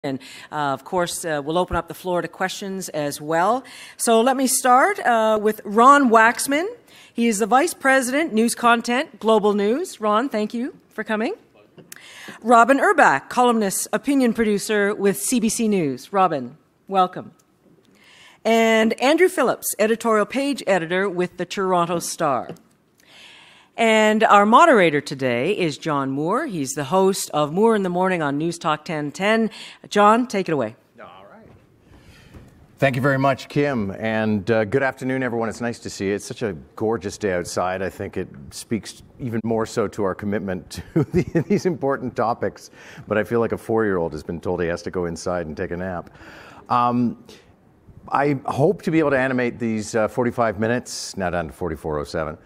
And of course, we'll open up the floor to questions as well. So let me start with Ron Waksman. He is the Vice President, News Content, Global News. Ron, thank you for coming. Robyn Urback, columnist, opinion producer with CBC News. Robyn, welcome. And Andrew Philllips, editorial page editor with the Toronto Star. And our moderator today is John Moore. He's the host of Moore in the Morning on NewsTalk 1010. John, take it away. All right. Thank you very much, Kim. And good afternoon, everyone. It's nice to see you. It's such a gorgeous day outside. I think it speaks even more so to our commitment to these important topics. But I feel like a 4-year-old has been told he has to go inside and take a nap. I hope to be able to animate these 45 minutes, now down to 44:07.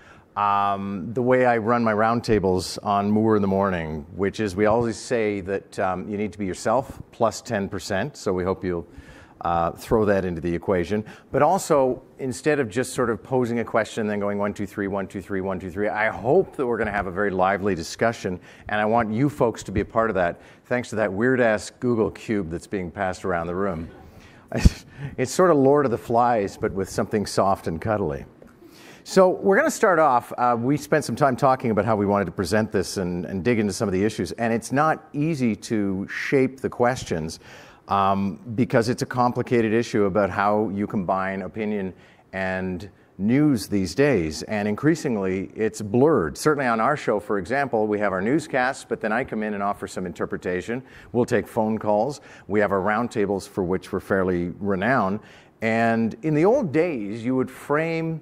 The way I run my roundtables on Moore in the Morning, which is we always say that you need to be yourself plus 10%, so we hope you'll throw that into the equation. But also, instead of just sort of posing a question and then going 1, 2, 3, 1, 2, 3, 1, 2, 3, I hope that we're going to have a very lively discussion, and I want you folks to be a part of that, thanks to that weird-ass Google Cube that's being passed around the room. It's sort of Lord of the Flies, but with something soft and cuddly. So we're going to start off. We spent some time talking about how we wanted to present this and dig into some of the issues. And it's not easy to shape the questions because it's a complicated issue about how you combine opinion and news these days. And increasingly, it's blurred. Certainly on our show, for example, we have our newscasts, but then I come in and offer some interpretation. We'll take phone calls. We have our roundtables for which we're fairly renowned. And in the old days, you would frame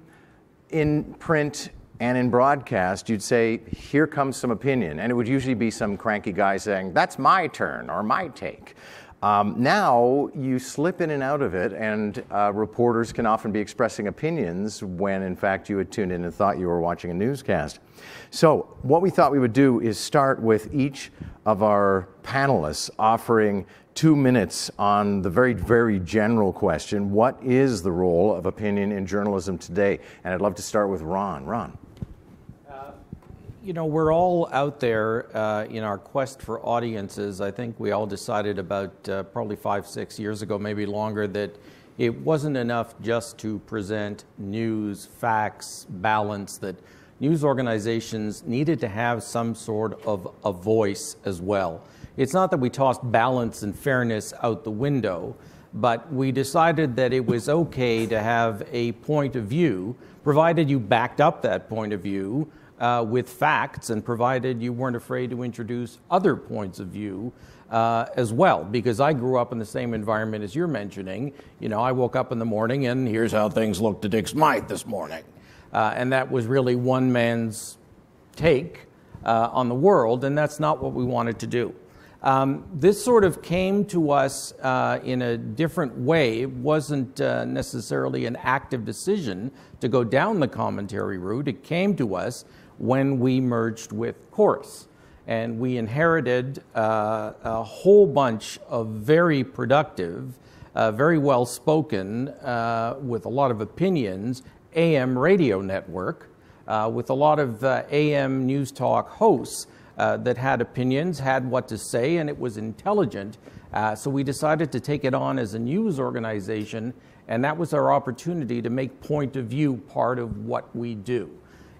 in print and in broadcast, you'd say, here comes some opinion. And it would usually be some cranky guy saying, that's my turn or my take. Now you slip in and out of it, and reporters can often be expressing opinions when in fact you had tuned in and thought you were watching a newscast. So what we thought we would do is start with each of our panelists offering 2 minutes on the very, very general question, what is the role of opinion in journalism today? And I'd love to start with Ron. Ron. You know, we're all out there in our quest for audiences. I think we all decided about probably 5, 6 years ago, maybe longer, that it wasn't enough just to present news, facts, balance, that news organizations needed to have some sort of a voice as well. It's not that we tossed balance and fairness out the window, but we decided that it was okay to have a point of view, provided you backed up that point of view with facts, and provided you weren't afraid to introduce other points of view as well. Because I grew up in the same environment as you're mentioning. You know, I woke up in the morning and here's how things looked to Dick Smythe this morning. And that was really one man's take on the world, and that's not what we wanted to do. This sort of came to us in a different way. It wasn't necessarily an active decision to go down the commentary route. It came to us when we merged with Chorus. And we inherited a whole bunch of very productive, very well-spoken, with a lot of opinions, AM radio network, with a lot of AM News Talk hosts that had opinions, had what to say, and it was intelligent. So we decided to take it on as a news organization, and that was our opportunity to make point of view part of what we do.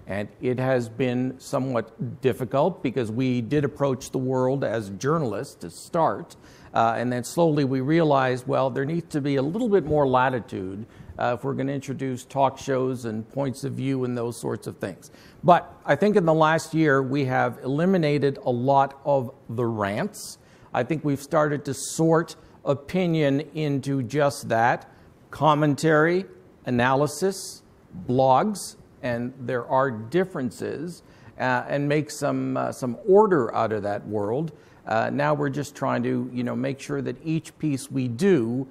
And it has been somewhat difficult because we did approach the world as journalists to start, and then slowly we realized, well, there needs to be a little bit more latitude if we're going to introduce talk shows and points of view and those sorts of things. But I think in the last year, we have eliminated a lot of the rants. I think we've started to sort opinion into just that: commentary, analysis, blogs, and there are differences, and make some order out of that world. Now we're just trying to, make sure that each piece we do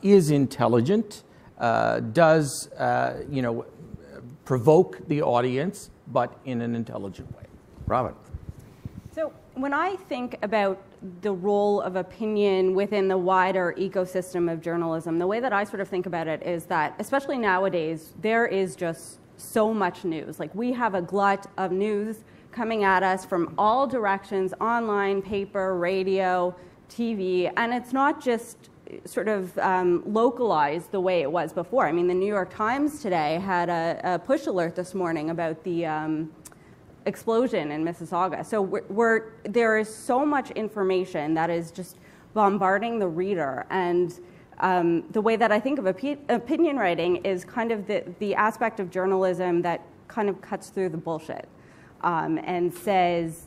is intelligent, does, provoke the audience, but in an intelligent way. Robyn. So when I think about the role of opinion within the wider ecosystem of journalism, the way that I sort of think about it is that, especially nowadays, there is just so much news. Like, we have a glut of news coming at us from all directions: online, paper, radio, TV, and it's not just sort of localized the way it was before. I mean, the New York Times today had a push alert this morning about the explosion in Mississauga. So there is so much information that is just bombarding the reader, and the way that I think of opinion writing is kind of the aspect of journalism that kind of cuts through the bullshit and says,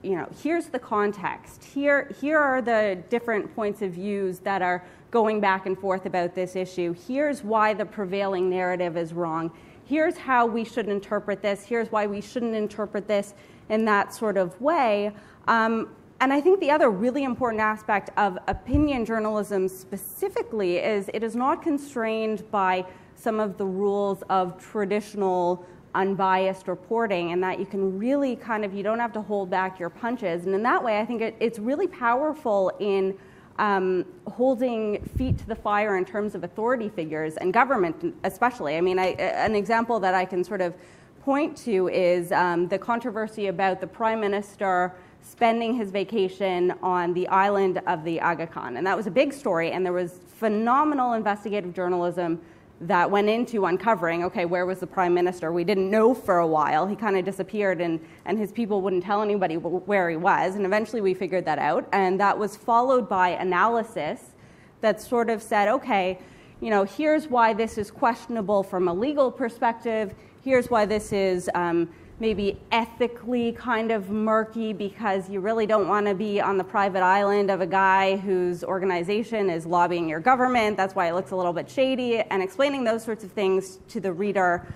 you know, here's the context. Here are the different points of views that are going back and forth about this issue. Here's why the prevailing narrative is wrong. Here's how we should interpret this. Here's why we shouldn't interpret this in that sort of way. And I think the other really important aspect of opinion journalism specifically is it is not constrained by some of the rules of traditional unbiased reporting, and that you can really kind of, you don't have to hold back your punches. And in that way, I think it's really powerful in holding feet to the fire in terms of authority figures and government especially. I mean, an example that I can sort of point to is the controversy about the Prime Minister spending his vacation on the island of the Aga Khan. And that was a big story, and there was phenomenal investigative journalism that went into uncovering, okay, where was the Prime Minister? We didn't know for a while. He kind of disappeared, and his people wouldn't tell anybody where he was. And eventually we figured that out. And that was followed by analysis that sort of said, okay, you know, here's why this is questionable from a legal perspective. Here's why this is maybe ethically kind of murky, because you really don't want to be on the private island of a guy whose organization is lobbying your government. That's why it looks a little bit shady, and explaining those sorts of things to the reader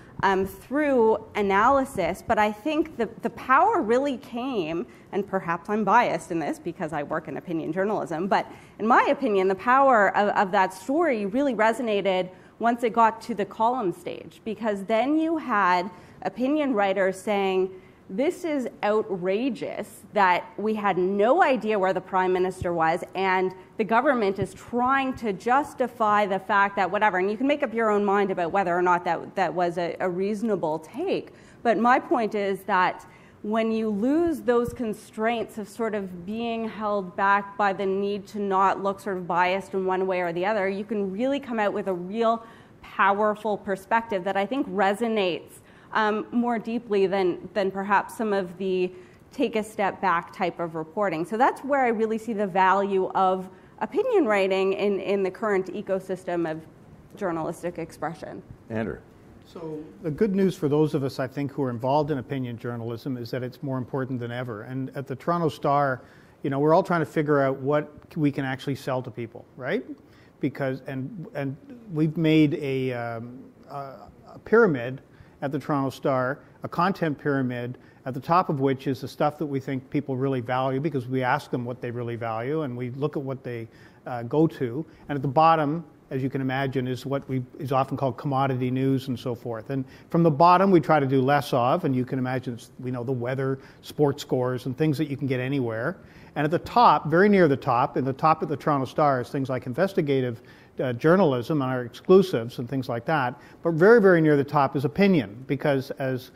through analysis. But I think the power really came, and perhaps I'm biased in this because I work in opinion journalism, but in my opinion, the power of that story really resonated once it got to the column stage, because then you had opinion writers saying, this is outrageous that we had no idea where the Prime Minister was, and the government is trying to justify the fact that whatever, and you can make up your own mind about whether or not that was a reasonable take. But my point is that when you lose those constraints of sort of being held back by the need to not look sort of biased in one way or the other, you can really come out with a real powerful perspective that I think resonates more deeply than perhaps some of the take a step back type of reporting. So that's where I really see the value of opinion writing in the current ecosystem of journalistic expression. Andrew. So the good news for those of us, I think, who are involved in opinion journalism is that it's more important than ever. And at the Toronto Star, you know, we're all trying to figure out what we can actually sell to people, right? Because and we've made a pyramid at the Toronto Star, a content pyramid, at the top of which is the stuff that we think people really value, because we ask them what they really value and we look at what they go to. And at the bottom, as you can imagine, is what is often called commodity news and so forth. And from the bottom, we try to do less of, and you can imagine, we know the weather, sports scores, and things that you can get anywhere. And at the top, very near the top, in the top of the Toronto Star, is things like investigative journalism and our exclusives and things like that. But very, very near the top is opinion, because as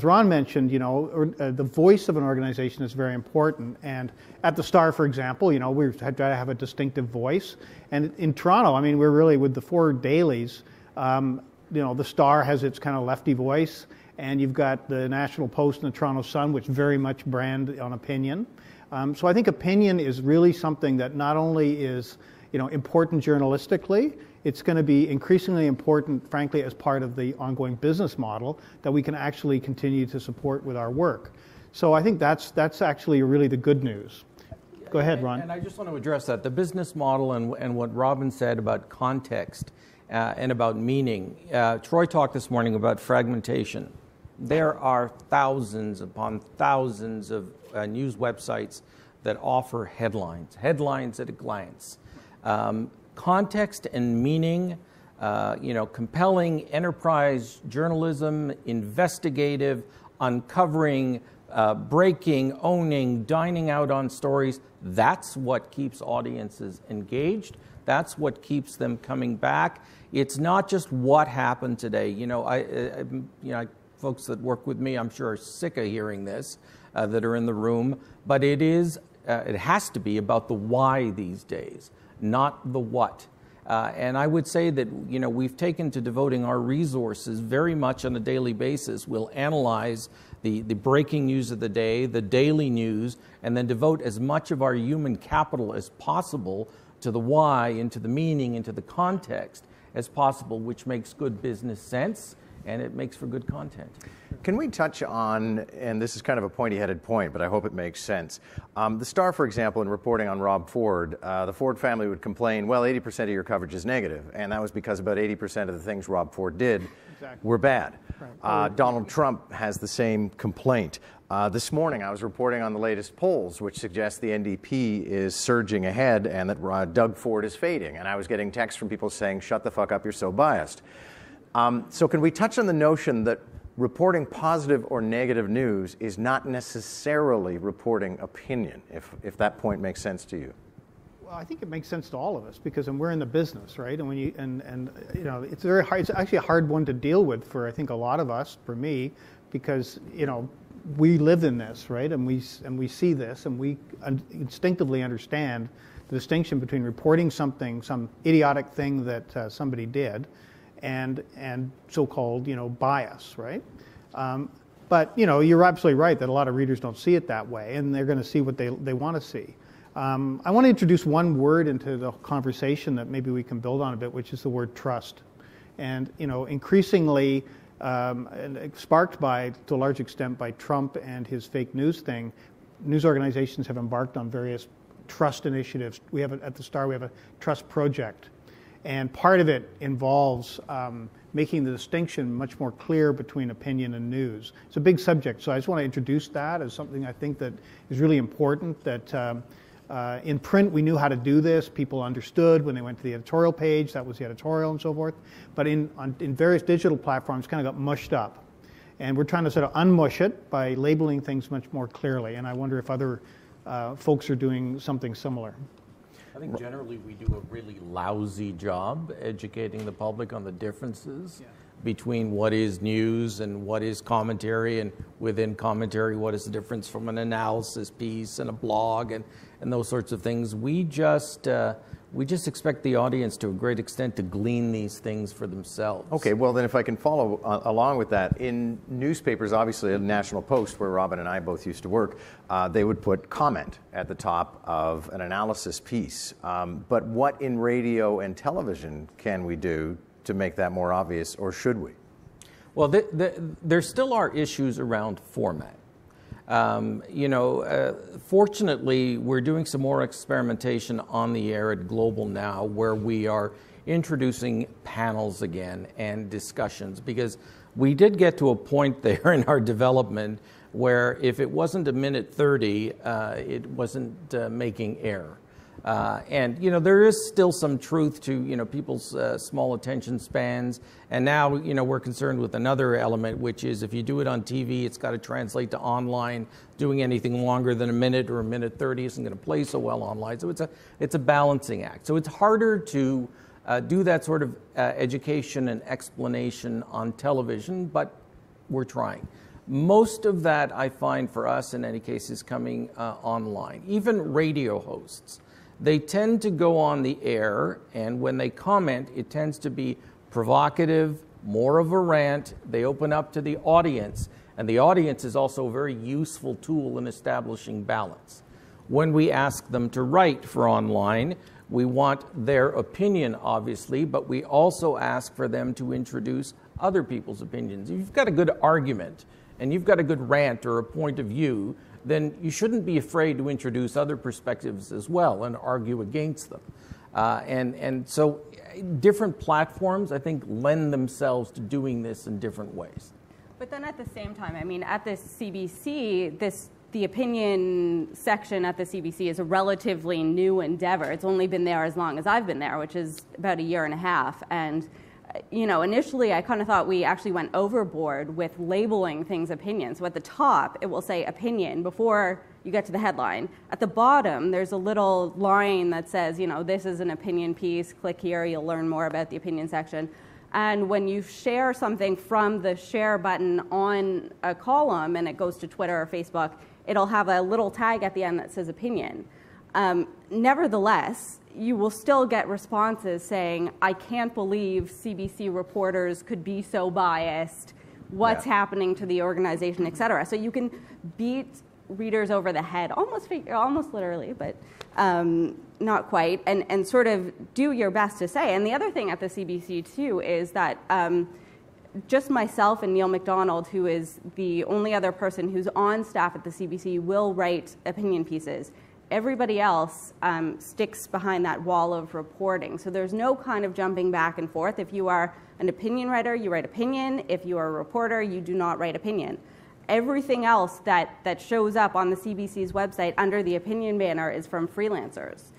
Ron mentioned, you know, the voice of an organization is very important. And at the Star, for example, you know, we try to have a distinctive voice. And in Toronto, I mean, we're really, with the 4 dailies, you know, the Star has its kind of lefty voice, and you've got the National Post and the Toronto Sun, which very much brand on opinion. So I think opinion is really something that not only is, you know, important journalistically, it's going to be increasingly important, frankly, as part of the ongoing business model that we can actually continue to support with our work. So I think that's actually really the good news. Go ahead, Ron. And I just want to address that. The business model and what Robyn said about context and about meaning. Troy talked this morning about fragmentation. There are thousands upon thousands of news websites that offer headlines at a glance. Context and meaning, you know, compelling enterprise journalism, investigative, uncovering, breaking, owning, dining out on stories. That's what keeps audiences engaged. That's what keeps them coming back. It's not just what happened today. You know, folks that work with me, I'm sure, are sick of hearing this, that are in the room. But it is it has to be about the why these days, not the what. And I would say that, you know, we've taken to devoting our resources very much on a daily basis. We'll analyze the breaking news of the day, the daily news, and then devote as much of our human capital as possible to the why, into the meaning, into the context as possible, which makes good business sense, and it makes for good content. Can we touch on, and this is kind of a pointy-headed point, but I hope it makes sense. The Star, for example, in reporting on Rob Ford, the Ford family would complain, well, 80% of your coverage is negative, and that was because about 80% of the things Rob Ford did were bad. Right. Donald Trump has the same complaint. This morning I was reporting on the latest polls, which suggest the NDP is surging ahead and that Doug Ford is fading, and I was getting texts from people saying, shut the fuck up, you're so biased. So can we touch on the notion that reporting positive or negative news is not necessarily reporting opinion, if that point makes sense to you? Well, I think it makes sense to all of us because we're in the business, right? And when you you know, it's very hard. It's actually a hard one to deal with for I think a lot of us, for me, because you know we live in this, right? And we see this, and we instinctively understand the distinction between reporting something, some idiotic thing that somebody did, and so-called, you know, bias, right? But, you know, you're absolutely right that a lot of readers don't see it that way, and they're going to see what they want to see. I want to introduce one word into the conversation that maybe we can build on a bit, which is the word trust. And, you know, increasingly, and sparked by, to a large extent, by Trump and his fake news thing, news organizations have embarked on various trust initiatives. We have, at the Star, we have a trust project. And part of it involves making the distinction much more clear between opinion and news. It's a big subject, so I just want to introduce that as something I think that is really important, that in print we knew how to do this. People understood when they went to the editorial page, that was the editorial and so forth. But in various digital platforms, kind of got mushed up. And we're trying to sort of unmush it by labeling things much more clearly. And I wonder if other folks are doing something similar. I think generally we do a really lousy job educating the public on the differences between what is news and what is commentary, and within commentary, what is the difference from an analysis piece and a blog and those sorts of things. We just expect the audience to a great extent to glean these things for themselves. Okay, well then if I can follow along with that, in newspapers, obviously a National Post, where Robyn and I both used to work, they would put comment at the top of an analysis piece. But what in radio and television can we do to make that more obvious, or should we? Well, there still are issues around format. Fortunately, we're doing some more experimentation on the air at Global now, where we are introducing panels again and discussions, because we did get to a point there in our development where if it wasn't a minute 30, it wasn't making air. And, you know, there is still some truth to, you know, people's small attention spans. And now, you know, we're concerned with another element, which is if you do it on TV, it's got to translate to online. Doing anything longer than a minute or a minute 30 isn't going to play so well online. So it's a balancing act. So it's harder to do that sort of education and explanation on television, but we're trying. Most of that, I find, for us, in any case, is coming online. Even radio hosts. They tend to go on the air, and when they comment, it tends to be provocative, more of a rant. They open up to the audience, and the audience is also a very useful tool in establishing balance. When we ask them to write for online, we want their opinion, obviously, but we also ask for them to introduce other people's opinions. If you've got a good argument, and you've got a good rant or a point of view, then you shouldn't be afraid to introduce other perspectives as well and argue against them. And so different platforms, I think, lend themselves to doing this in different ways. But then at the same time, I mean, at the CBC, the opinion section at the CBC is a relatively new endeavor. It's only been there as long as I've been there, which is about a year and a half. And you know, initially I kind of thought we actually went overboard with labeling things opinions. So at the top, it will say opinion before you get to the headline. At the bottom, there's a little line that says, you know, this is an opinion piece. Click here, you'll learn more about the opinion section. And when you share something from the share button on a column and it goes to Twitter or Facebook, it'll have a little tag at the end that says opinion. Nevertheless, you will still get responses saying, I can't believe CBC reporters could be so biased, what's happening to the organization, et cetera. So you can beat readers over the head, almost literally, but not quite, and sort of do your best to say. And the other thing at the CBC, too, is that just myself and Neil MacDonald, who is the only other person who's on staff at the CBC, will write opinion pieces. Everybody else sticks behind that wall of reporting. So there's no kind of jumping back and forth. If you are an opinion writer, you write opinion. If you are a reporter, you do not write opinion. Everything else that shows up on the CBC's website under the opinion banner is from freelancers.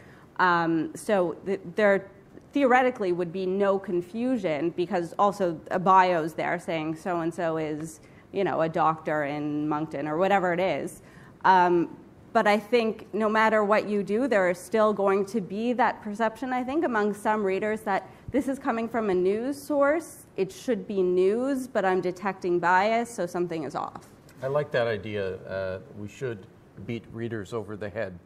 So there theoretically would be no confusion, because also a bio's there saying so-and-so is, a doctor in Moncton or whatever it is. But I think no matter what you do, there is still going to be that perception, I think, among some readers that this is coming from a news source. It should be news, but I'm detecting bias, so something is off. I like that idea. We should beat readers over the head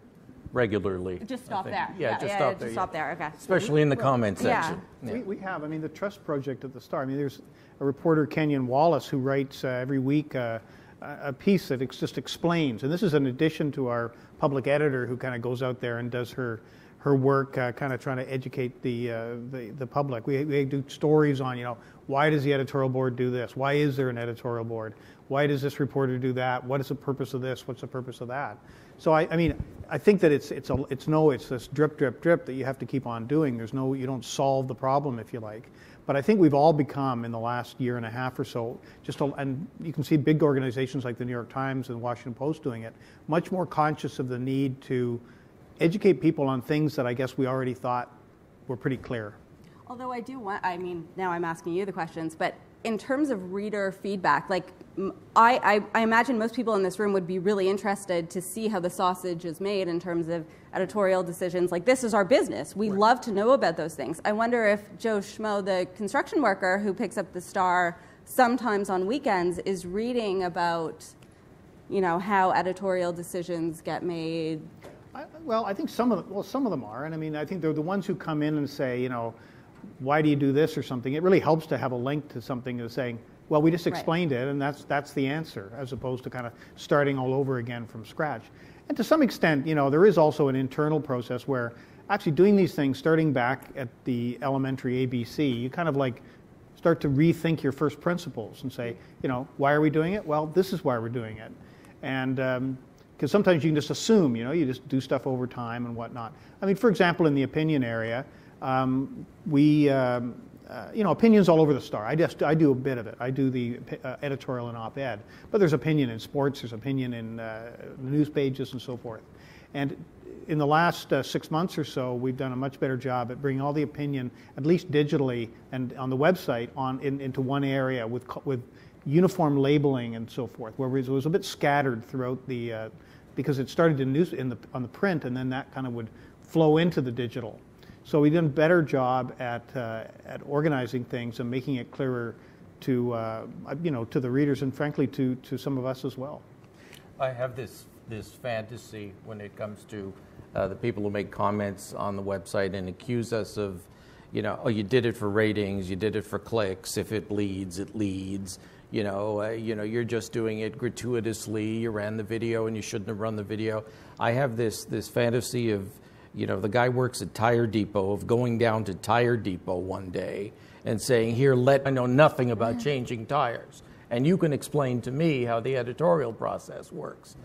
regularly. Just stop there. Yeah, just stop there. Okay. Especially in the comment section. Yeah. We have. I mean, the Trust Project at the Star. I mean, there's a reporter, Kenyon Wallace, who writes every week a piece that just explains, and this is in addition to our public editor who kind of goes out there and does her work, kind of trying to educate the public. We do stories on, why does the editorial board do this? Why is there an editorial board? Why does this reporter do that? What is the purpose of this? What's the purpose of that? So I think that it's this drip, drip, drip that you have to keep on doing. You don't solve the problem, if you like. But I think we've all become, in the last year and a half or so, and you can see big organizations like the New York Times and the Washington Post doing it, much more conscious of the need to educate people on things that I guess we already thought were pretty clear. Although now I'm asking you the questions, but in terms of reader feedback, I imagine most people in this room would be really interested to see how the sausage is made in terms of editorial decisions. Like, this is our business. We love to know about those things. I wonder if Joe Schmo, the construction worker who picks up the Star sometimes on weekends, is reading about, how editorial decisions get made. I think some of them are, and I think they're the ones who come in and say, why do you do this or something? It really helps to have a link to something that's saying, well, we just explained it, and that's the answer, as opposed to kind of starting all over again from scratch. And to some extent, there is also an internal process where actually doing these things, starting back at the elementary ABC, you kind of start to rethink your first principles and say, why are we doing it? Well, this is why we're doing it. And because sometimes you can just assume, you just do stuff over time and whatnot. For example, in the opinion area, opinions all over the Star. I do a bit of it. I do the editorial and op-ed, but there's opinion in sports, there's opinion in news pages and so forth. And in the last 6 months or so, we've done a much better job at bringing all the opinion, at least digitally and on the website, into one area with uniform labeling and so forth, where it was a bit scattered throughout the because it started on the print, and then that kind of would flow into the digital. So we did a better job at organizing things and making it clearer to to the readers, and frankly to some of us as well. I have this fantasy when it comes to the people who make comments on the website and accuse us of, oh, you did it for ratings, you did it for clicks. If it bleeds, it leads. You're just doing it gratuitously. You ran the video and you shouldn't have run the video. I have this fantasy of, the guy works at Tire Depot, of going down to Tire Depot one day and saying, here, I know nothing about changing tires, and you can explain to me how the editorial process works.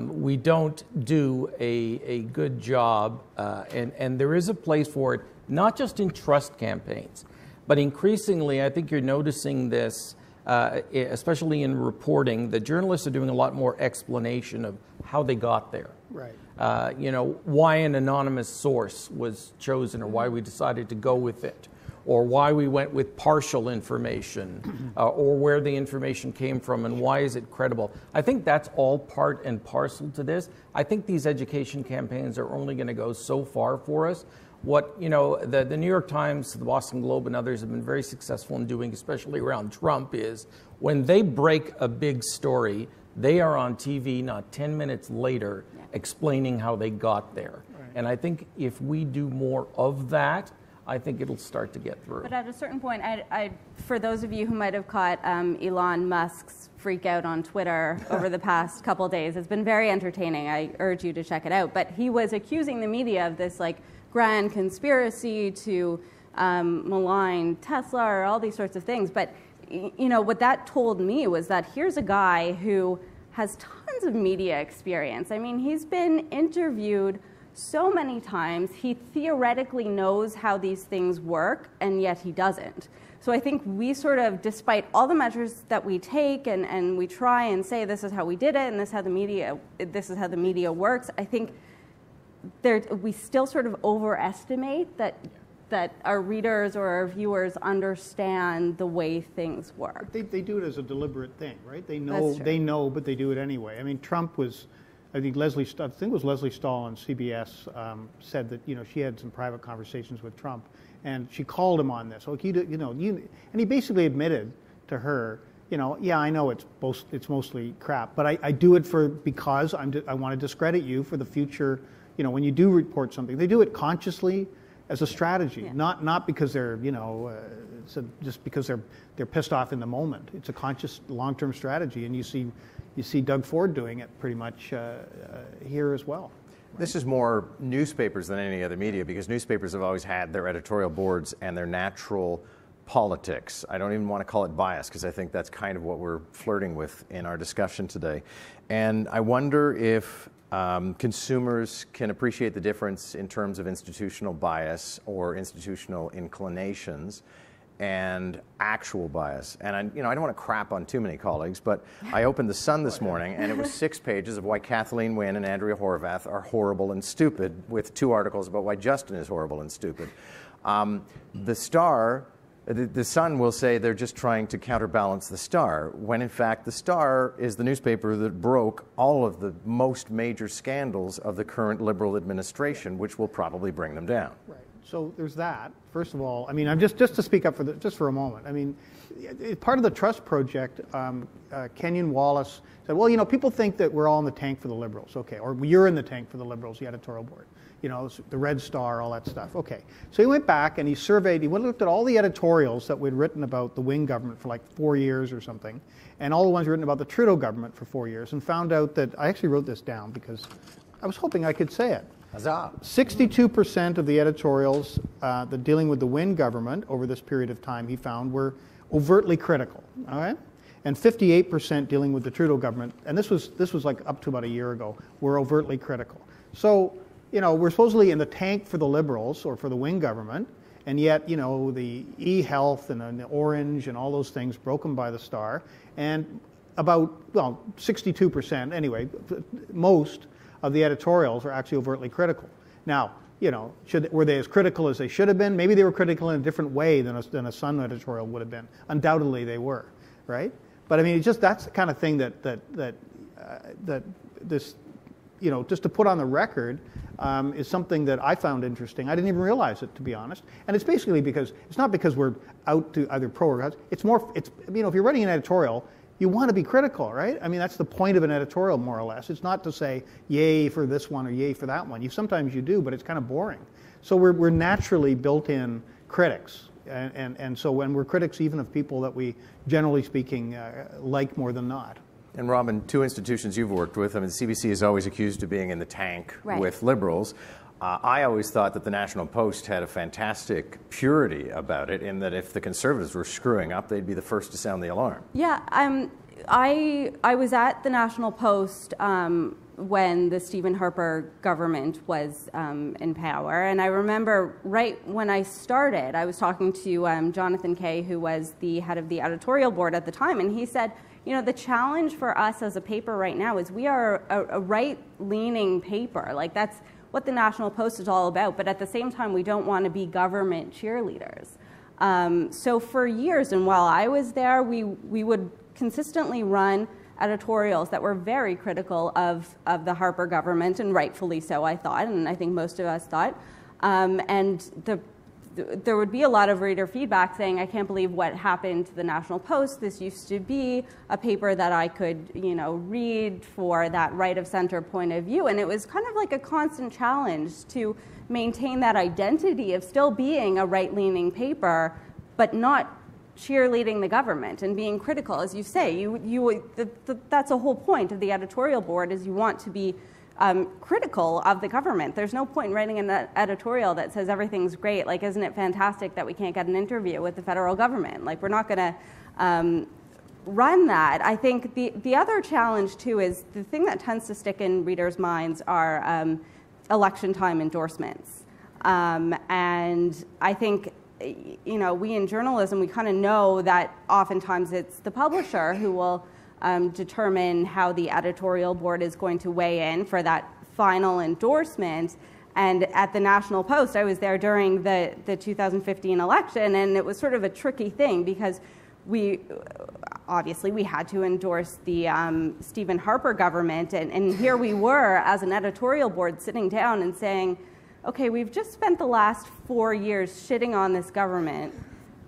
We don't do a good job, and there is a place for it, not just in trust campaigns, but increasingly, I think you're noticing this, especially in reporting, the journalists are doing a lot more explanation of how they got there. Right. Why an anonymous source was chosen, or why we decided to go with it, or why we went with partial information, or where the information came from, and why is it credible. I think that's all part and parcel to this. I think these education campaigns are only going to go so far for us. What, the New York Times, the Boston Globe, and others have been very successful in doing, especially around Trump, is when they break a big story, They are on TV not 10 minutes later explaining how they got there. Right. And I think if we do more of that, I think it'll start to get through. But at a certain point, for those of you who might have caught Elon Musk's freak out on Twitter over the past couple days, it's been very entertaining. I urge you to check it out. But he was accusing the media of this like grand conspiracy to malign Tesla or all these sorts of things. But you know what that told me was that here's a guy who has tons of media experience. I mean, he's been interviewed so many times. He theoretically knows how these things work, and yet he doesn't. So I think we sort of, despite all the measures that we take and we try and say this is how we did it and this is how the media works, I think we still sort of overestimate that our readers or our viewers understand the way things work. They do it as a deliberate thing, right? They know, but they do it anyway. I mean, Trump was, I think Leslie Stahl on CBS said that she had some private conversations with Trump, and she called him on this. Like and he basically admitted to her, yeah, I know it's mostly crap, but I do it because I want to discredit you for the future. When you do report something, they do it consciously as a strategy, not because they're just because they're pissed off in the moment. It's a conscious long-term strategy, and you see Doug Ford doing it pretty much here as well. Right? This is more newspapers than any other media, because newspapers have always had their editorial boards and their natural politics. I don't even want to call it bias, because I think that's kind of what we're flirting with in our discussion today. And I wonder if consumers can appreciate the difference in terms of institutional bias or institutional inclinations and actual bias. And I don't want to crap on too many colleagues, but I opened The Sun this morning, and it was 6 pages of why Kathleen Wynne and Andrea Horwath are horrible and stupid, with 2 articles about why Justin is horrible and stupid. The Sun will say they're just trying to counterbalance the Star, when in fact the Star is the newspaper that broke all of the most major scandals of the current Liberal administration, which will probably bring them down. Right. So there's that. First of all, I mean, I'm just to speak up just for a moment. I mean, part of the Trust Project, Kenyon Wallace said, well, people think that we're all in the tank for the Liberals, okay, or you're in the tank for the Liberals, the editorial board. The Red Star, all that stuff. Okay. So he went back and he looked at all the editorials that we'd written about the Wing government for like 4 years or something, and all the ones written about the Trudeau government for 4 years, and found out that, I actually wrote this down because I was hoping I could say it. Huzzah. 62% of the editorials that dealing with the Wing government over this period of time, he found, were overtly critical. All right? And 58% dealing with the Trudeau government, and this was like up to about a year ago, were overtly critical. So, we're supposedly in the tank for the Liberals or for the Wing government, and yet, the e-health and the Orange and all those things broken by the Star, and about, 62%, anyway, most of the editorials are actually overtly critical. Now, were they as critical as they should have been? Maybe they were critical in a different way than a Sun editorial would have been. Undoubtedly they were, right? But I mean, that's the kind of thing that this, just to put on the record, is something that I found interesting. I didn't even realize it, to be honest. And it's basically it's not because we're out to either pro or against. It's more, if you're writing an editorial, you want to be critical, right? I mean, that's the point of an editorial, more or less. It's not to say, yay for this one or yay for that one. Sometimes you do, but it's kind of boring. So we're naturally built-in critics. And so when we're critics even of people that we, generally speaking, like more than not. And Robyn, 2 institutions you've worked with, I mean, the CBC is always accused of being in the tank with Liberals. I always thought that the National Post had a fantastic purity about it, in that if the Conservatives were screwing up, they'd be the first to sound the alarm. Yeah, I was at the National Post when the Stephen Harper government was in power, and I remember right when I started, I was talking to Jonathan Kay, who was the head of the editorial board at the time, and he said, the challenge for us as a paper right now is we are a right-leaning paper. Like, that's what the National Post is all about, but at the same time, we don't want to be government cheerleaders. So for years, and while I was there, we would consistently run editorials that were very critical of the Harper government, and rightfully so, I thought, and I think most of us thought. And there would be a lot of reader feedback saying, I can't believe what happened to the National Post. This used to be a paper that I could, read for that right of center point of view. And it was kind of like a constant challenge to maintain that identity of still being a right-leaning paper, but not cheerleading the government and being critical. As you say, that's a whole point of the editorial board, is you want to be critical of the government. There's no point in writing an editorial that says everything's great, like, isn't it fantastic that we can't get an interview with the federal government? Like, we're not going to run that. I think the other challenge, too, is the thing that tends to stick in readers' minds are election time endorsements. And I think, we in journalism, we kind of know that oftentimes it's the publisher who will determine how the editorial board is going to weigh in for that final endorsement. And at the National Post, I was there during the 2015 election, and it was sort of a tricky thing because we had to endorse the Stephen Harper government, and here we were as an editorial board sitting down and saying, okay, we've just spent the last 4 years shitting on this government.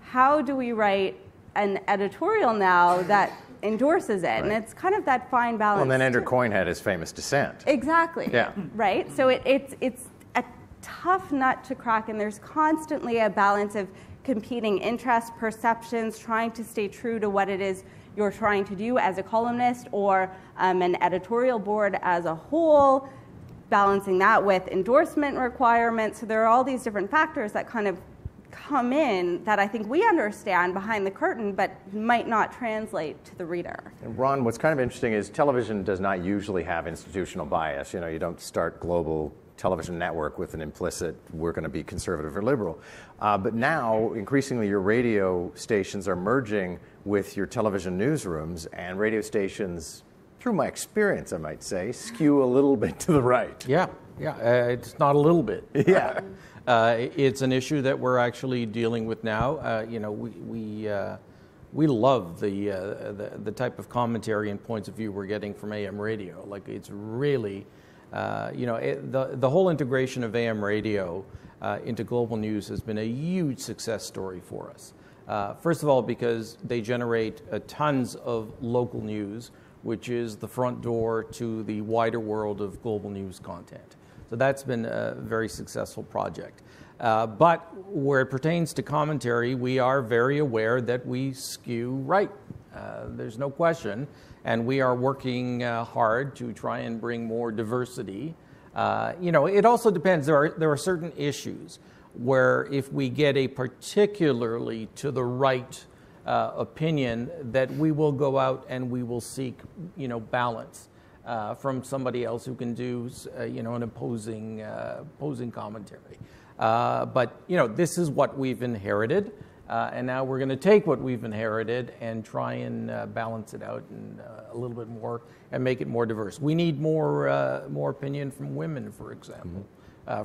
How do we write an editorial now that endorses it? Right. And it's kind of that fine balance. Well, and then Andrew Coyne had his famous dissent. Exactly. Yeah. Right? So it's a tough nut to crack, and there's constantly a balance of competing interests, perceptions, trying to stay true to what it is you're trying to do as a columnist or an editorial board as a whole, balancing that with endorsement requirements. So there are all these different factors that kind of come in that I think we understand behind the curtain, but might not translate to the reader. And Ron, what's kind of interesting is television does not usually have institutional bias. You don't start global television network with an implicit, we're going to be conservative or liberal. But now, increasingly, your radio stations are merging with your television newsrooms, and radio stations, through my experience, I might say, skew a little bit to the right. Yeah, it's not a little bit. Yeah. It's an issue that we're actually dealing with now. We love the type of commentary and points of view we're getting from AM radio. Like, it's really, the whole integration of AM radio into global news has been a huge success story for us. First of all, because they generate tons of local news, which is the front door to the wider world of global news content. So that's been a very successful project. But where it pertains to commentary, we are very aware that we skew right. There's no question. And we are working hard to try and bring more diversity. It also depends. There are certain issues where if we get a particularly to the right opinion, that we will go out and we will seek, balance from somebody else who can do, an opposing commentary. But this is what we've inherited, and now we're going to take what we've inherited and try and balance it out and a little bit more and make it more diverse. We need more opinion from women, for example,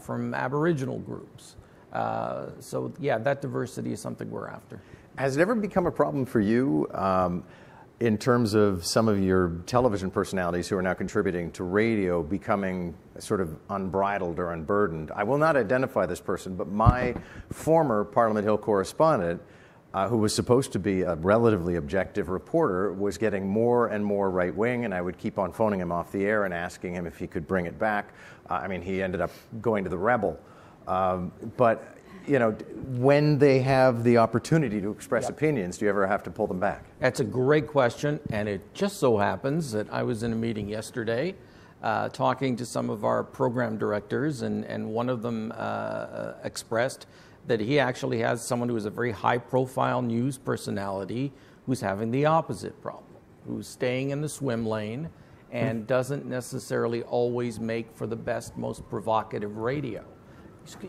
from Aboriginal groups. So that diversity is something we're after. Has it ever become a problem for you in terms of some of your television personalities who are now contributing to radio becoming sort of unbridled or unburdened? I will not identify this person, but my former Parliament Hill correspondent, who was supposed to be a relatively objective reporter, was getting more and more right-wing, and I would keep on phoning him off the air and asking him if he could bring it back. He ended up going to the Rebel. But when they have the opportunity to express opinions, do you ever have to pull them back? That's a great question, and it just so happens that I was in a meeting yesterday talking to some of our program directors, and one of them expressed that he actually has someone who is a very high-profile news personality who's having the opposite problem, who's staying in the swim lane and doesn't necessarily always make for the best, most provocative radio.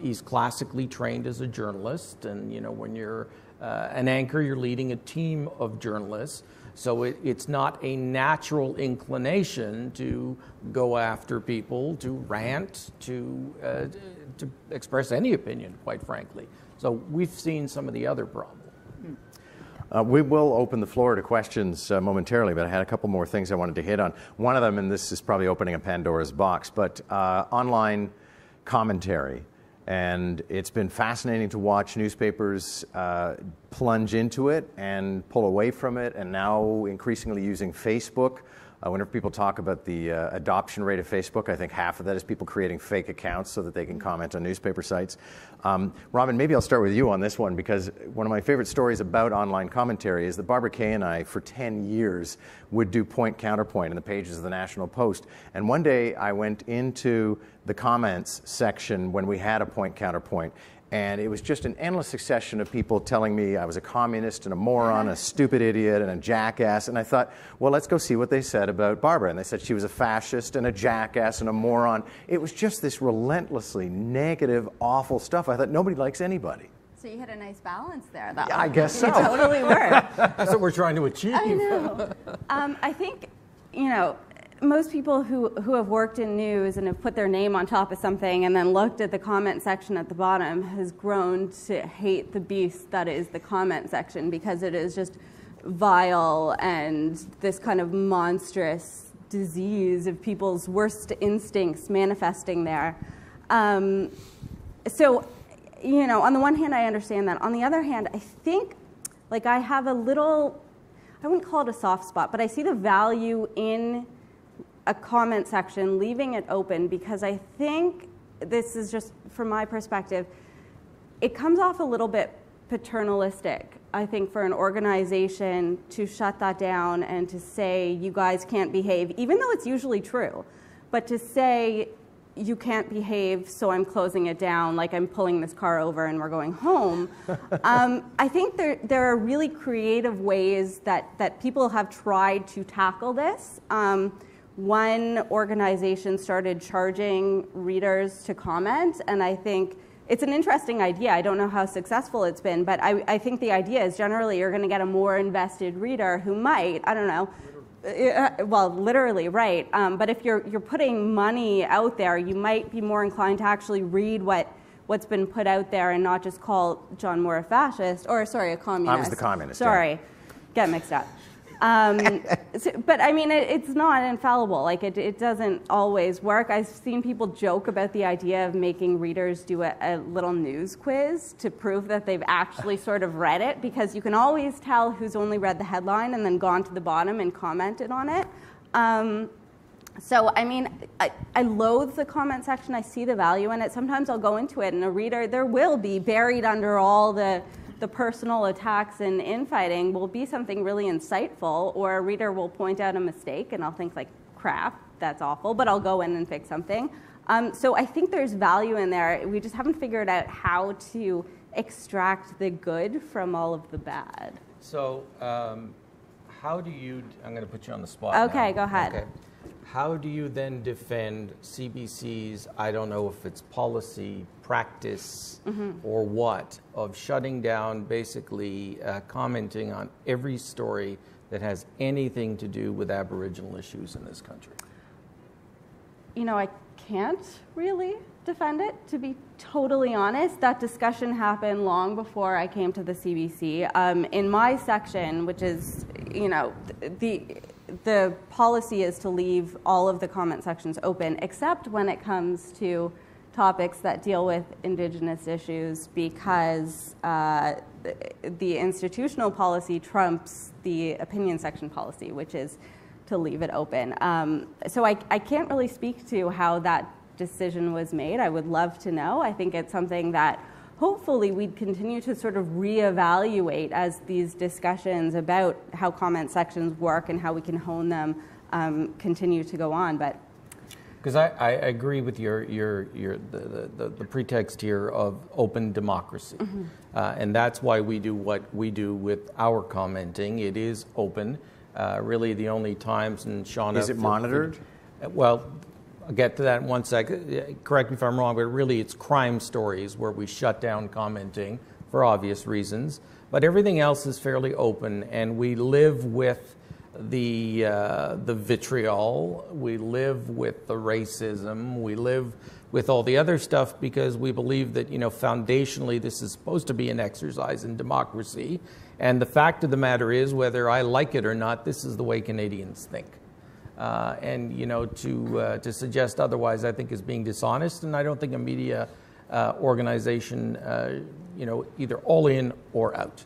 He's classically trained as a journalist, and when you're an anchor, you're leading a team of journalists. So it's not a natural inclination to go after people, to rant, to express any opinion, quite frankly. So we've seen some of the other problems. We will open the floor to questions momentarily, but I had a couple more things I wanted to hit on. One of them, and this is probably opening a Pandora's box, but online commentary And it's been fascinating to watch newspapers plunge into it and pull away from it, and now increasingly using Facebook. Whenever people talk about the adoption rate of Facebook, I think half of that is people creating fake accounts so that they can comment on newspaper sites. Robyn, maybe I'll start with you on this one, because one of my favorite stories about online commentary is that Barbara Kay and I, for 10 years, would do point-counterpoint in the pages of the National Post. And one day I went into the comments section when we had a point-counterpoint, and it was just an endless succession of people telling me I was a communist and a moron, a stupid idiot, and a jackass. And I thought, well, let's go see what they said about Barbara. And they said she was a fascist and a jackass and a moron. It was just this relentlessly negative, awful stuff. I thought nobody likes anybody. So you had a nice balance there, though. Yeah, I guess so. It totally worked. That's what we're trying to achieve. I know. I think, most people who have worked in news and have put their name on top of something and then looked at the comment section at the bottom has grown to hate the beast that is the comment section, because it is just vile and this kind of monstrous disease of people's worst instincts manifesting there. So, on the one hand, I understand that. On the other hand, I think, I have a little, I wouldn't call it a soft spot, but I see the value in a comment section, leaving it open, because I think, this is just from my perspective, it comes off a little bit paternalistic, I think, for an organization to shut that down and to say, you guys can't behave, even though it's usually true, but to say, you can't behave, so I'm closing it down, like I'm pulling this car over and we're going home. I think there are really creative ways that people have tried to tackle this. One organization started charging readers to comment, and I think it's an interesting idea. I don't know how successful it's been, but I think the idea is generally you're going to get a more invested reader who might, I don't know, well, literally, right. But if you're putting money out there, you might be more inclined to actually read what's been put out there and not just call John Moore a fascist, or sorry, a communist. I was the communist. Sorry, get mixed up. But I mean, it's not infallible. It doesn't always work. I've seen people joke about the idea of making readers do a little news quiz to prove that they've actually sort of read it, because you can always tell who's only read the headline and then gone to the bottom and commented on it. So, I mean, I loathe the comment section. I see the value in it. Sometimes I'll go into it, and a reader, there will be buried under all the personal attacks and infighting will be something really insightful, or a reader will point out a mistake and I'll think crap, that's awful, but I'll go in and fix something. So I think there's value in there. We just haven't figured out how to extract the good from all of the bad. So how do you, I'm going to put you on the spot Okay, now. go ahead. Okay. How do you then defend CBC's, I don't know if it's policy, practice, or what, of shutting down, basically commenting on every story that has anything to do with Aboriginal issues in this country? I can't really defend it, to be totally honest. That discussion happened long before I came to the CBC. In my section, which is, the policy is to leave all of the comment sections open, except when it comes to topics that deal with Indigenous issues, because the institutional policy trumps the opinion section policy, which is to leave it open. So I can't really speak to how that decision was made. I would love to know. I think it's something that hopefully we'd continue to sort of reevaluate as these discussions about how comment sections work and how we can hone them continue to go on. But because I agree with the pretext here of open democracy, and that's why we do what we do with our commenting. It is open. Really, the only times, and Shauna, is it monitored? Well, I'll get to that in 1 second. Correct me if I'm wrong, but really it's crime stories where we shut down commenting for obvious reasons. But everything else is fairly open, and we live with the vitriol, we live with the racism, we live with all the other stuff, because we believe that, foundationally this is supposed to be an exercise in democracy. And the fact of the matter is, whether I like it or not, this is the way Canadians think. And to suggest otherwise, I think, is being dishonest, and I don't think a media organization, either all in or out.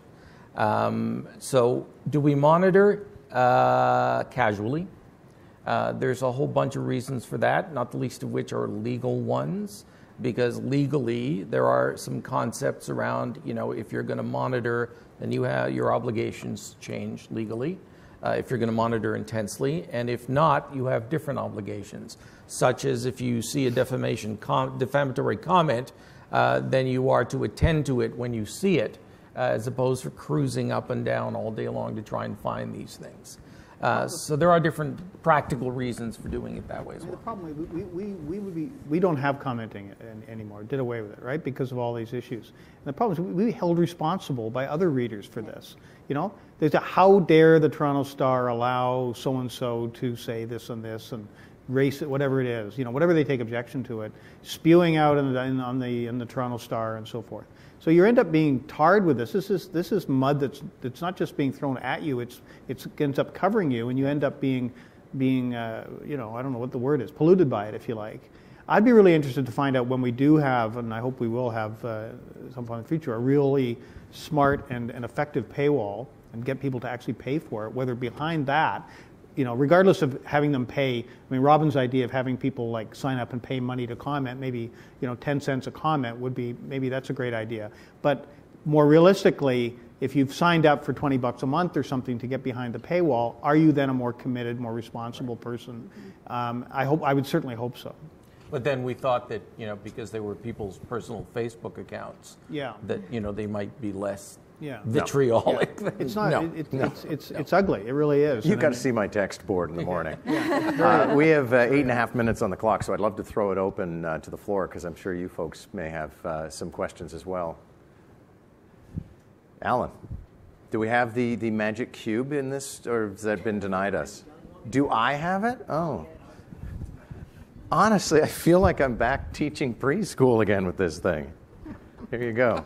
So do we monitor casually? There's a whole bunch of reasons for that, not the least of which are legal ones, because legally there are some concepts around, if you're going to monitor, then you have your obligations change legally. If you're going to monitor intensely, and if not, you have different obligations, such as if you see a defamatory comment, then you are to attend to it when you see it, as opposed to cruising up and down all day long to try and find these things. So there are different practical reasons for doing it that way as well. The problem is we don't have commenting anymore. Did away with it, right? Because of all these issues. And the problem is we held responsible by other readers for this. There's a how dare the Toronto Star allow so and so to say this and race it, whatever it is. Whatever they take objection to it, spewing out in the Toronto Star and so forth. So you end up being tarred with this. This is mud that's not just being thrown at you. It ends up covering you, and you end up being I don't know what the word is, polluted by it, if you like. I'd be really interested to find out when we do have, and I hope we will have some point in the future, a really smart and effective paywall, and get people to actually pay for it. Whether behind that, regardless of having them pay, Robyn's idea of having people sign up and pay money to comment, maybe 10 cents a comment would be, maybe that's a great idea. But more realistically, if you've signed up for $20 a month or something to get behind the paywall, are you then a more committed, more responsible person? I would certainly hope so. But then we thought that, because they were people's personal Facebook accounts, that, they might be less vitriolic. No. It's not. It's ugly. It really is. You've got to see my text board in the morning. We have 8.5 minutes on the clock, so I'd love to throw it open to the floor, because I'm sure you folks may have some questions as well. Alan, do we have the magic cube in this, or has that been denied us? Do I have it? Oh. Honestly, I feel like I'm back teaching preschool again with this thing. Here you go.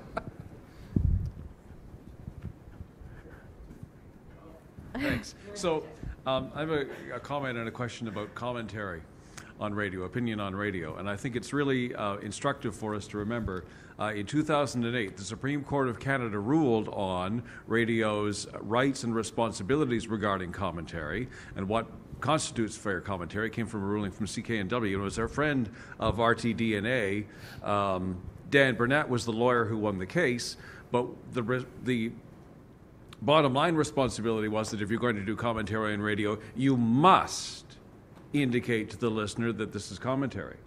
Thanks. So I have a comment and a question about commentary on radio, opinion on radio. And I think it's really instructive for us to remember in 2008, the Supreme Court of Canada ruled on radio's rights and responsibilities regarding commentary and what constitutes fair commentary. It came from a ruling from CKNW. It was our friend of RTDNA, Dan Burnett, was the lawyer who won the case. But the bottom line responsibility was that if you're going to do commentary on radio, you must indicate to the listener that this is commentary.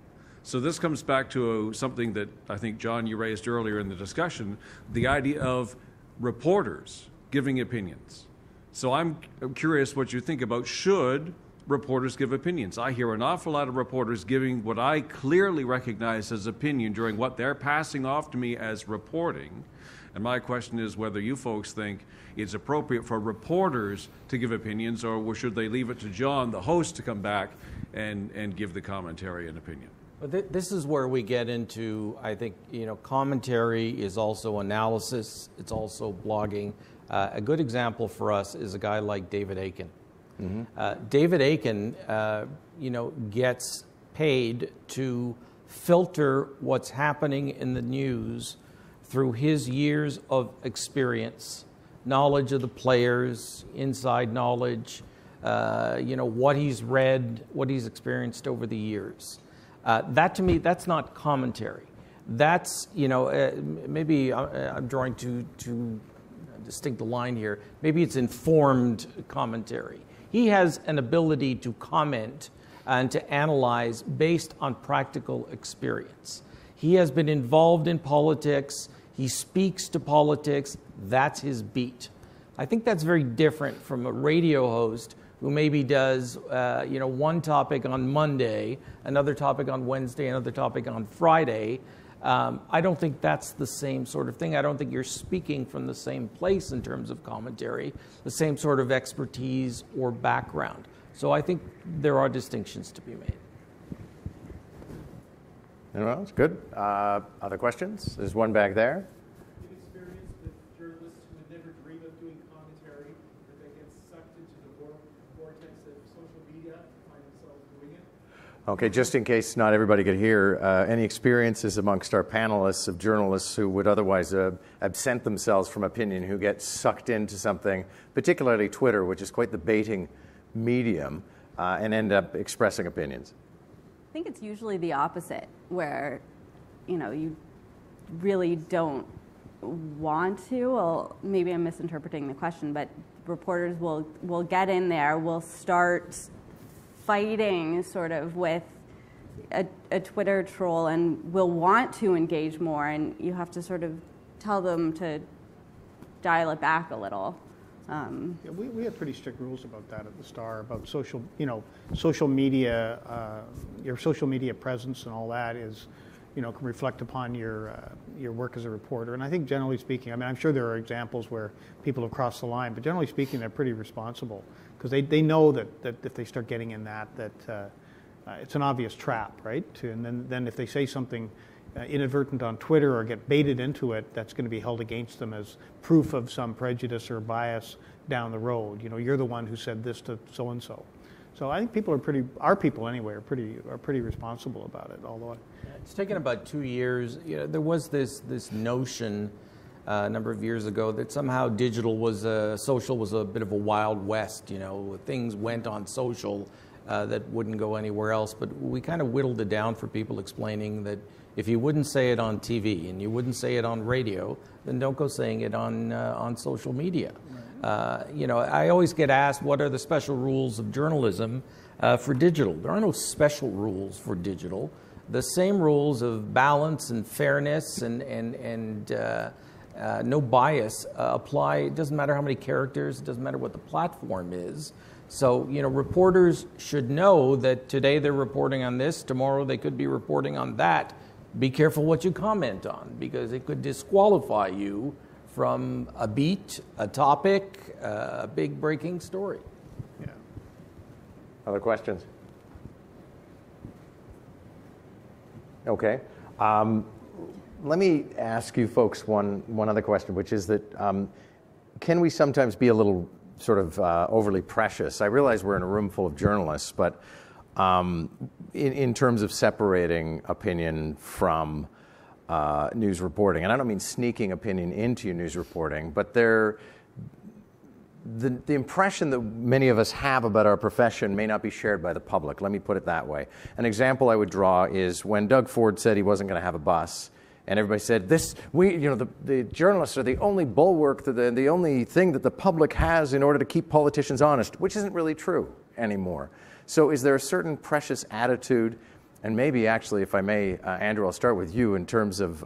So this comes back to something that I think, John, you raised earlier in the discussion, the idea of reporters giving opinions. So I'm curious what you think about, should reporters give opinions? I hear an awful lot of reporters giving what I clearly recognize as opinion during what they're passing off to me as reporting. And my question is whether you folks think it's appropriate for reporters to give opinions, or should they leave it to John, the host, to come back and give the commentary and opinion? But this is where we get into, I think, commentary is also analysis. It's also blogging. A good example for us is a guy like David Aiken. Mm-hmm. David Aiken, gets paid to filter what's happening in the news through his years of experience, knowledge of the players, inside knowledge, what he's read, what he's experienced over the years. That, to me, that's not commentary. That's, maybe I'm drawing too distinct a line here. Maybe it's informed commentary. He has an ability to comment and to analyze based on practical experience. He has been involved in politics. He speaks to politics. That's his beat. I think that's very different from a radio host who maybe does, one topic on Monday, another topic on Wednesday, another topic on Friday. I don't think that's the same sort of thing. I don't think you're speaking from the same place in terms of commentary, the same sort of expertise or background. So I think there are distinctions to be made. Anyone else? Good. Other questions? There's one back there. You've experienced with journalists who would never dream of doing commentary, that they get sucked into the vortex of social media to find themselves doing it? Okay, just in case not everybody could hear, any experiences amongst our panelists of journalists who would otherwise absent themselves from opinion, who get sucked into something, particularly Twitter, which is quite the baiting medium, and end up expressing opinions? I think it's usually the opposite, where, you really don't want to. Well, maybe I'm misinterpreting the question, but reporters will get in there, will start fighting sort of with a Twitter troll and will want to engage more, and you have to sort of tell them to dial it back a little. Yeah, we have pretty strict rules about that at the Star, about social media, your social media presence and all that is, can reflect upon your work as a reporter. And I think generally speaking, I mean, I'm sure there are examples where people have crossed the line, but generally speaking, they're pretty responsible because they know that if they start getting in that it's an obvious trap, right? And then if they say something inadvertent on Twitter or get baited into it, that's going to be held against them as proof of some prejudice or bias down the road. You're the one who said this to so and so. So I think our people anyway, are pretty responsible about it. Although it's taken about 2 years. There was this notion a number of years ago that somehow social was a bit of a wild west. Things went on social that wouldn't go anywhere else. But we kind of whittled it down for people, explaining that if you wouldn't say it on TV and you wouldn't say it on radio, then don't go saying it on social media. I always get asked, what are the special rules of journalism for digital? There are no special rules for digital. The same rules of balance and fairness and no bias apply. It doesn't matter how many characters, it doesn't matter what the platform is. So, reporters should know that today they're reporting on this, tomorrow they could be reporting on that. Be careful what you comment on, because it could disqualify you from a beat, a topic, a big breaking story. Yeah. Other questions? Okay. Let me ask you folks one other question, which is that can we sometimes be a little sort of overly precious? I realize we're in a room full of journalists, but in terms of separating opinion from news reporting, and I don't mean sneaking opinion into your news reporting, but the impression that many of us have about our profession may not be shared by the public. Let me put it that way. An example I would draw is when Doug Ford said he wasn't going to have a bus, and everybody said, the journalists are the only bulwark, the only thing that the public has in order to keep politicians honest, which isn't really true anymore. So is there a certain precious attitude, and maybe actually, if I may, Andrew, I'll start with you in terms of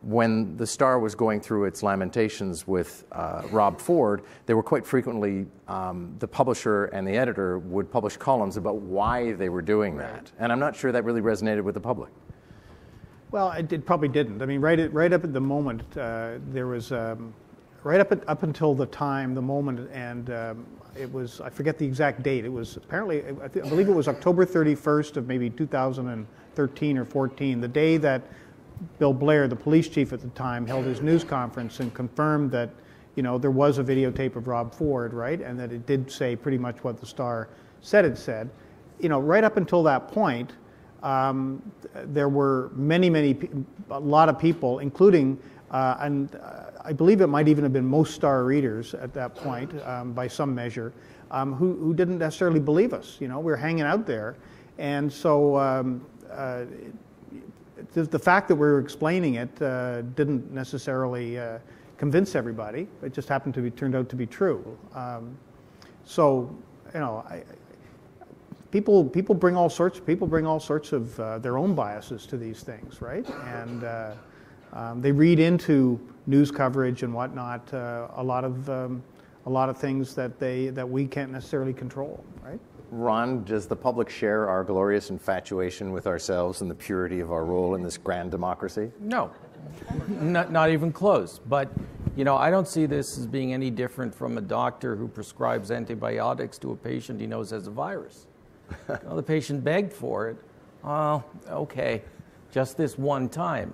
when the Star was going through its lamentations with Rob Ford, they were quite frequently, the publisher and the editor would publish columns about why they were doing that. And I'm not sure that really resonated with the public. Well, it probably didn't. I mean, right up at the moment, there was right up until the moment, and it was, I forget the exact date. It was apparently, I believe it was October 31st of maybe 2013 or 14, the day that Bill Blair, the police chief at the time, held his news conference and confirmed that, there was a videotape of Rob Ford, right, and that it did say pretty much what the Star said it said. Right up until that point, there were a lot of people, including, and I believe it might even have been most Star readers at that point, by some measure, who didn't necessarily believe us. We were hanging out there, and so the fact that we were explaining it didn't necessarily convince everybody. It just turned out to be true. People bring all sorts of their own biases to these things, right? And they read into news coverage and whatnot a lot of things that we can't necessarily control, right? Ron, does the public share our glorious infatuation with ourselves and the purity of our role in this grand democracy? No, not even close. But, I don't see this as being any different from a doctor who prescribes antibiotics to a patient he knows has a virus. The patient begged for it. Oh, okay, just this one time.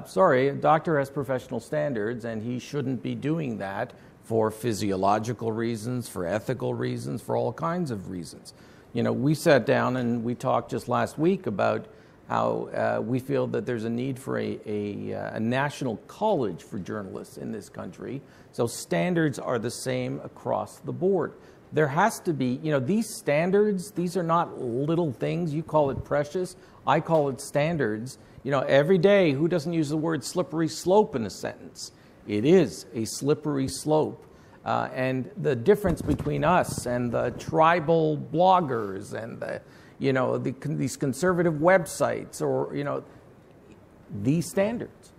Sorry, a doctor has professional standards, and he shouldn't be doing that for physiological reasons, for ethical reasons, for all kinds of reasons. We sat down and we talked just last week about how we feel that there's a need for a national college for journalists in this country. So standards are the same across the board. There has to be, these standards, these are not little things. You call it precious. I call it standards. Every day, who doesn't use the word slippery slope in a sentence? It is a slippery slope. And the difference between us and the tribal bloggers and these conservative websites or, these standards.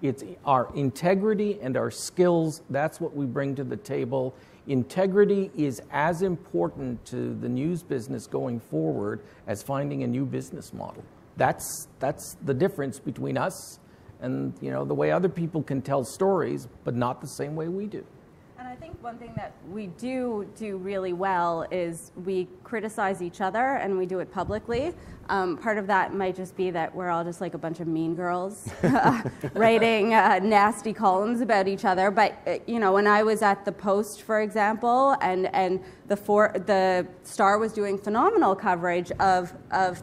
It's our integrity and our skills. That's what we bring to the table. Integrity is as important to the news business going forward as finding a new business model. That's the difference between us and, the way other people can tell stories, but not the same way we do. And I think one thing that we do really well is we criticize each other and we do it publicly. Part of that might just be that we're all just like a bunch of mean girls writing nasty columns about each other. But, when I was at the Post, for example, and the Star was doing phenomenal coverage of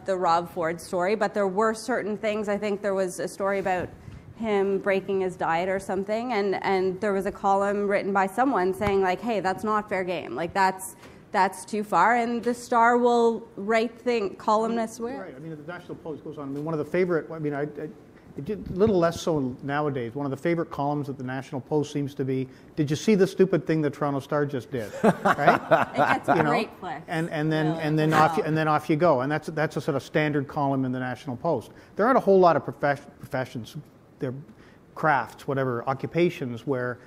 the Rob Ford story, but there were certain things. I think there was a story about him breaking his diet or something, and there was a column written by someone saying like, hey, that's not fair game, like that's too far, and the Star will write columnists where. Right, the National Post goes on. One of the favorite, it did a little less so nowadays, one of the favorite columns at the National Post seems to be, did you see the stupid thing the Toronto Star just did? Right? It gets great clicks. And then off you go, and that's a sort of standard column in the National Post. There aren't a whole lot of professions, their crafts, whatever, occupations where,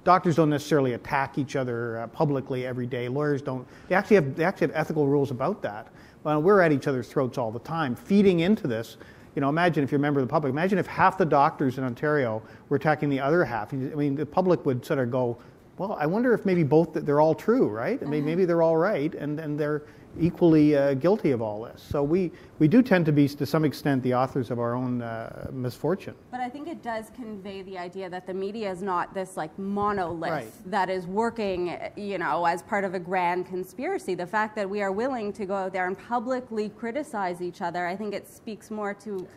doctors don't necessarily attack each other publicly every day. Lawyers don't. They actually have ethical rules about that. Well, we're at each other's throats all the time, feeding into this. Imagine if you're a member of the public. Imagine if half the doctors in Ontario were attacking the other half. The public would sort of go, well, I wonder if maybe they're all true, right? Maybe they're all right, and they're equally guilty of all this. So we do tend to be, to some extent, the authors of our own misfortune. But I think it does convey the idea that the media is not this like monolith that is working, as part of a grand conspiracy. The fact that we are willing to go out there and publicly criticize each other, I think it speaks more to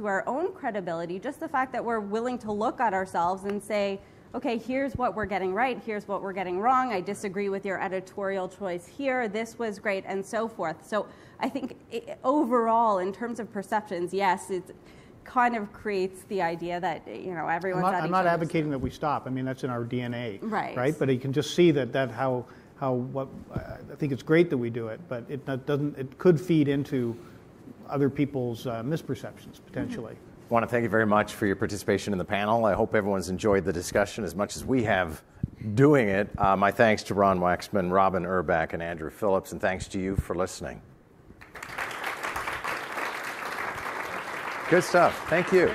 our own credibility. Just the fact that we're willing to look at ourselves and say, okay, here's what we're getting right, here's what we're getting wrong, I disagree with your editorial choice here, this was great, and so forth. So I think overall, in terms of perceptions, yes, it kind of creates the idea that, everyone's I'm not advocating that we stop. That's in our DNA. Right. But you can just see that I think it's great that we do it, but it could feed into other people's misperceptions, potentially. I want to thank you very much for your participation in the panel. I hope everyone's enjoyed the discussion as much as we have doing it. My thanks to Ron Waksman, Robyn Urback, and Andrew Philllips, and thanks to you for listening. Good stuff. Thank you.